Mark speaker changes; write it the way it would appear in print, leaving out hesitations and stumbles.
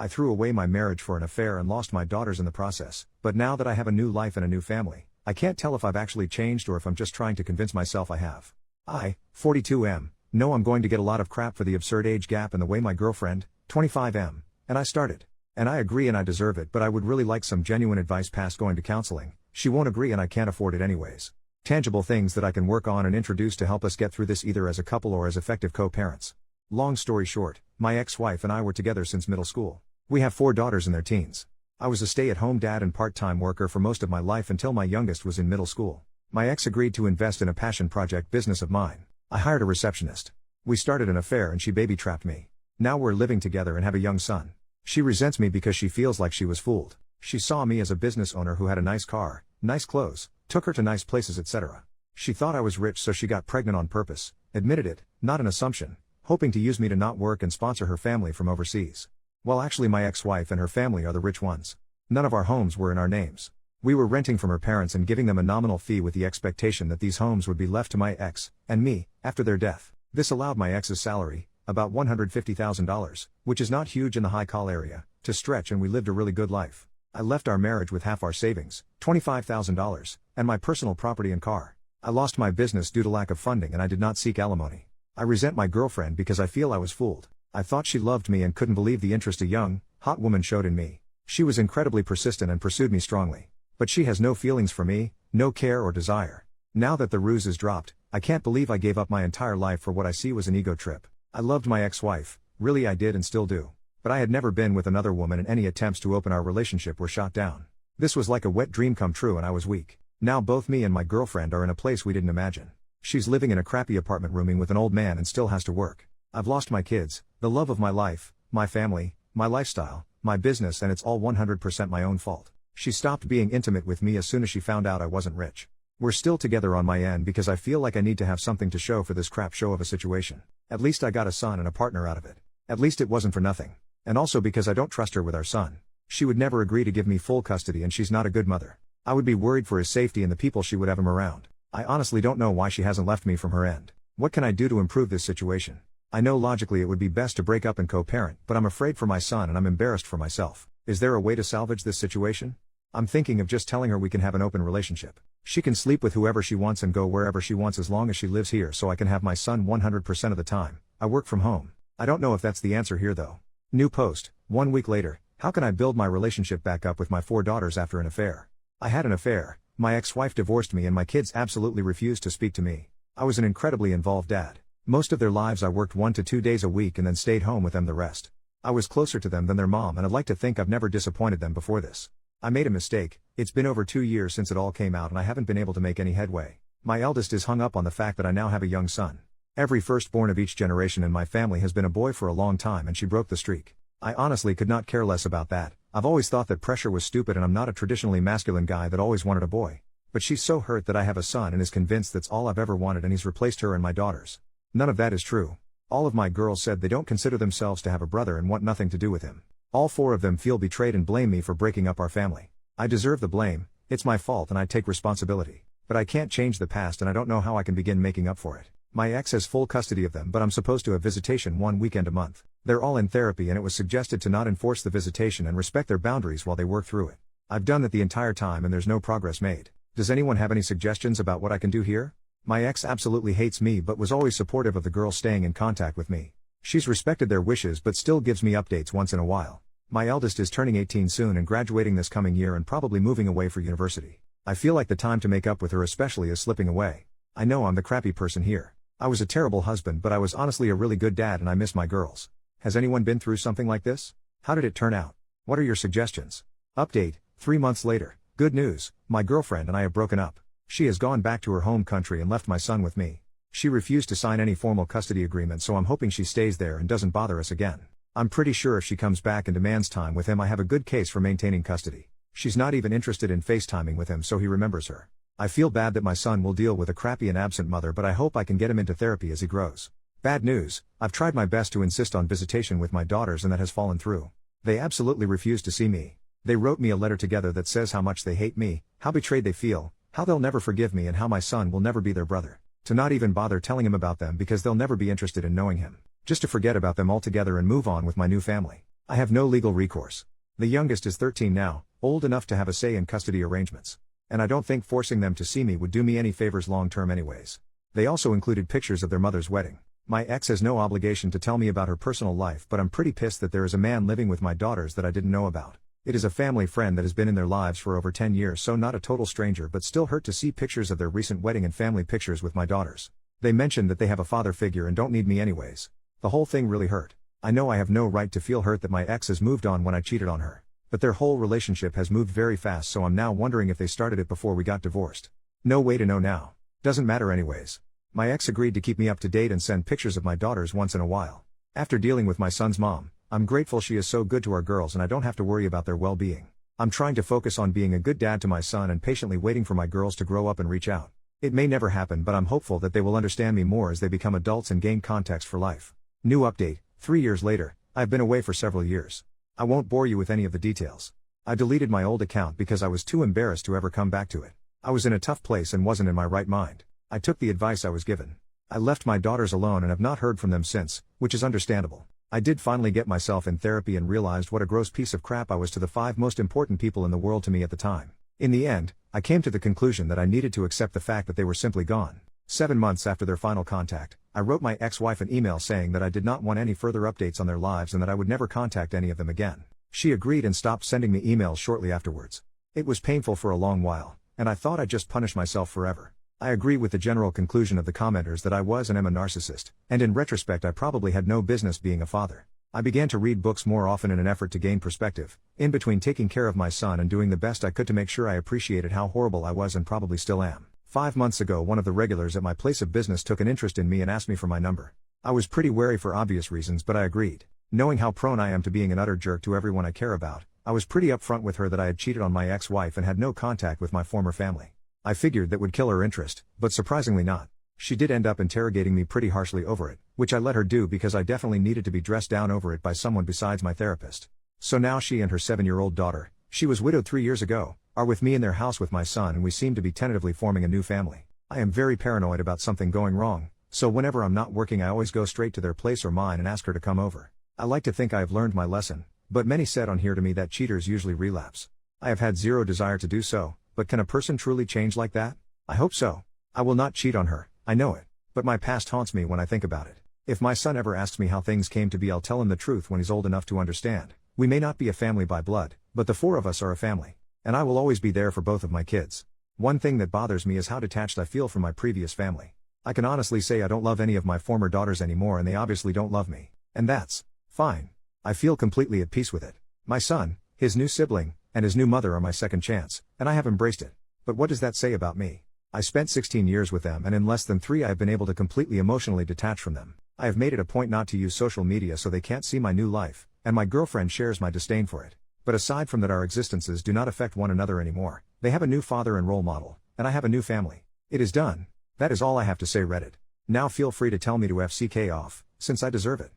Speaker 1: I threw away my marriage for an affair and lost my daughters in the process, but now that I have a new life and a new family, I can't tell if I've actually changed or if I'm just trying to convince myself I have. I, 42M, know I'm going to get a lot of crap for the absurd age gap and the way my girlfriend, 25M, and I started. And I agree and I deserve it, but I would really like some genuine advice past going to counseling. She won't agree and I can't afford it anyways. Tangible things that I can work on and introduce to help us get through this either as a couple or as effective co-parents. Long story short, my ex-wife and I were together since middle school. We have 4 daughters in their teens. I was a stay-at-home dad and part-time worker for most of my life until my youngest was in middle school. My ex agreed to invest in a passion project business of mine. I hired a receptionist. We started an affair and she baby-trapped me. Now we're living together and have a young son. She resents me because she feels like she was fooled. She saw me as a business owner who had a nice car, nice clothes, took her to nice places, etc. She thought I was rich, so she got pregnant on purpose, admitted it, not an assumption, hoping to use me to not work and sponsor her family from overseas. Well, actually my ex-wife and her family are the rich ones. None of our homes were in our names. We were renting from her parents and giving them a nominal fee with the expectation that these homes would be left to my ex, and me, after their death. This allowed my ex's salary, about $150,000, which is not huge in the high-call area, to stretch, and we lived a really good life. I left our marriage with half our savings, $25,000, and my personal property and car. I lost my business due to lack of funding and I did not seek alimony. I resent my girlfriend because I feel I was fooled. I thought she loved me and couldn't believe the interest a young, hot woman showed in me. She was incredibly persistent and pursued me strongly. But she has no feelings for me, no care or desire. Now that the ruse is dropped, I can't believe I gave up my entire life for what I see was an ego trip. I loved my ex-wife, really I did and still do. But I had never been with another woman and any attempts to open our relationship were shot down. This was like a wet dream come true and I was weak. Now both me and my girlfriend are in a place we didn't imagine. She's living in a crappy apartment rooming with an old man and still has to work. I've lost my kids, the love of my life, my family, my lifestyle, my business, and it's all 100% my own fault. She stopped being intimate with me as soon as she found out I wasn't rich. We're still together on my end because I feel like I need to have something to show for this crap show of a situation. At least I got a son and a partner out of it. At least it wasn't for nothing. And also because I don't trust her with our son. She would never agree to give me full custody and she's not a good mother. I would be worried for his safety and the people she would have him around. I honestly don't know why she hasn't left me from her end. What can I do to improve this situation? I know logically it would be best to break up and co-parent, but I'm afraid for my son and I'm embarrassed for myself. Is there a way to salvage this situation? I'm thinking of just telling her we can have an open relationship. She can sleep with whoever she wants and go wherever she wants as long as she lives here, so I can have my son 100% of the time. I work from home. I don't know if that's the answer here though. New post, 1 week later. How can I build my relationship back up with my 4 daughters after an affair? I had an affair, my ex-wife divorced me and my kids absolutely refused to speak to me. I was an incredibly involved dad. Most of their lives I worked 1 to 2 days a week and then stayed home with them the rest. I was closer to them than their mom and I'd like to think I've never disappointed them before this. I made a mistake. It's been over 2 years since it all came out and I haven't been able to make any headway. My eldest is hung up on the fact that I now have a young son. Every firstborn of each generation in my family has been a boy for a long time and she broke the streak. I honestly could not care less about that. I've always thought that pressure was stupid and I'm not a traditionally masculine guy that always wanted a boy. But she's so hurt that I have a son and is convinced that's all I've ever wanted and he's replaced her and my daughters. None of that is true. All of my girls said they don't consider themselves to have a brother and want nothing to do with him. All 4 of them feel betrayed and blame me for breaking up our family. I deserve the blame, it's my fault and I take responsibility. But I can't change the past and I don't know how I can begin making up for it. My ex has full custody of them but I'm supposed to have visitation 1 weekend a month. They're all in therapy and it was suggested to not enforce the visitation and respect their boundaries while they work through it. I've done that the entire time and there's no progress made. Does anyone have any suggestions about what I can do here? My ex absolutely hates me but was always supportive of the girls staying in contact with me. She's respected their wishes but still gives me updates once in a while. My eldest is turning 18 soon and graduating this coming year and probably moving away for university. I feel like the time to make up with her especially is slipping away. I know I'm the crappy person here. I was a terrible husband but I was honestly a really good dad and I miss my girls. Has anyone been through something like this? How did it turn out? What are your suggestions? Update, 3 months later. Good news, my girlfriend and I have broken up. She has gone back to her home country and left my son with me. She refused to sign any formal custody agreement so I'm hoping she stays there and doesn't bother us again. I'm pretty sure if she comes back and demands time with him I have a good case for maintaining custody. She's not even interested in FaceTiming with him so he remembers her. I feel bad that my son will deal with a crappy and absent mother but I hope I can get him into therapy as he grows. Bad news, I've tried my best to insist on visitation with my daughters and that has fallen through. They absolutely refuse to see me. They wrote me a letter together that says how much they hate me, how betrayed they feel, how they'll never forgive me and how my son will never be their brother. To not even bother telling him about them because they'll never be interested in knowing him. Just to forget about them altogether and move on with my new family. I have no legal recourse. The youngest is 13 now, old enough to have a say in custody arrangements. And I don't think forcing them to see me would do me any favors long term anyways. They also included pictures of their mother's wedding. My ex has no obligation to tell me about her personal life, but I'm pretty pissed that there is a man living with my daughters that I didn't know about. It is a family friend that has been in their lives for over 10 years, so not a total stranger, but still hurt to see pictures of their recent wedding and family pictures with my daughters. They mentioned that they have a father figure and don't need me anyways. The whole thing really hurt. I know I have no right to feel hurt that my ex has moved on when I cheated on her. But their whole relationship has moved very fast, so I'm now wondering if they started it before we got divorced. No way to know now. Doesn't matter anyways. My ex agreed to keep me up to date and send pictures of my daughters once in a while. After dealing with my son's mom, I'm grateful she is so good to our girls and I don't have to worry about their well-being. I'm trying to focus on being a good dad to my son and patiently waiting for my girls to grow up and reach out. It may never happen, but I'm hopeful that they will understand me more as they become adults and gain context for life. New update: 3 years later, I've been away for several years. I won't bore you with any of the details. I deleted my old account because I was too embarrassed to ever come back to it. I was in a tough place and wasn't in my right mind. I took the advice I was given. I left my daughters alone and have not heard from them since, which is understandable. I did finally get myself in therapy and realized what a gross piece of crap I was to the 5 most important people in the world to me at the time. In the end, I came to the conclusion that I needed to accept the fact that they were simply gone. 7 months after their final contact, I wrote my ex-wife an email saying that I did not want any further updates on their lives and that I would never contact any of them again. She agreed and stopped sending me emails shortly afterwards. It was painful for a long while, and I thought I'd just punish myself forever. I agree with the general conclusion of the commenters that I was and am a narcissist, and in retrospect I probably had no business being a father. I began to read books more often in an effort to gain perspective, in between taking care of my son and doing the best I could to make sure I appreciated how horrible I was and probably still am. 5 months ago, one of the regulars at my place of business took an interest in me and asked me for my number. I was pretty wary for obvious reasons, but I agreed. Knowing how prone I am to being an utter jerk to everyone I care about, I was pretty upfront with her that I had cheated on my ex-wife and had no contact with my former family. I figured that would kill her interest, but surprisingly not. She did end up interrogating me pretty harshly over it, which I let her do because I definitely needed to be dressed down over it by someone besides my therapist. So now she and her 7-year-old daughter, she was widowed 3 years ago, are with me in their house with my son, and we seem to be tentatively forming a new family. I am very paranoid about something going wrong, so whenever I'm not working I always go straight to their place or mine and ask her to come over. I like to think I have learned my lesson, but many said on here to me that cheaters usually relapse. I have had zero desire to do so, but can a person truly change like that? I hope so. I will not cheat on her, I know it, but my past haunts me when I think about it. If my son ever asks me how things came to be, I'll tell him the truth when he's old enough to understand. We may not be a family by blood, but the 4 of us are a family. And I will always be there for both of my kids. One thing that bothers me is how detached I feel from my previous family. I can honestly say I don't love any of my former daughters anymore, and they obviously don't love me. And that's fine. I feel completely at peace with it. My son, his new sibling, and his new mother are my second chance, and I have embraced it. But what does that say about me? I spent 16 years with them, and in less than 3 I have been able to completely emotionally detach from them. I have made it a point not to use social media so they can't see my new life, and my girlfriend shares my disdain for it. But aside from that, our existences do not affect one another anymore. They have a new father and role model, and I have a new family. It is done. That is all I have to say, Reddit. Now feel free to tell me to FCK off, since I deserve it.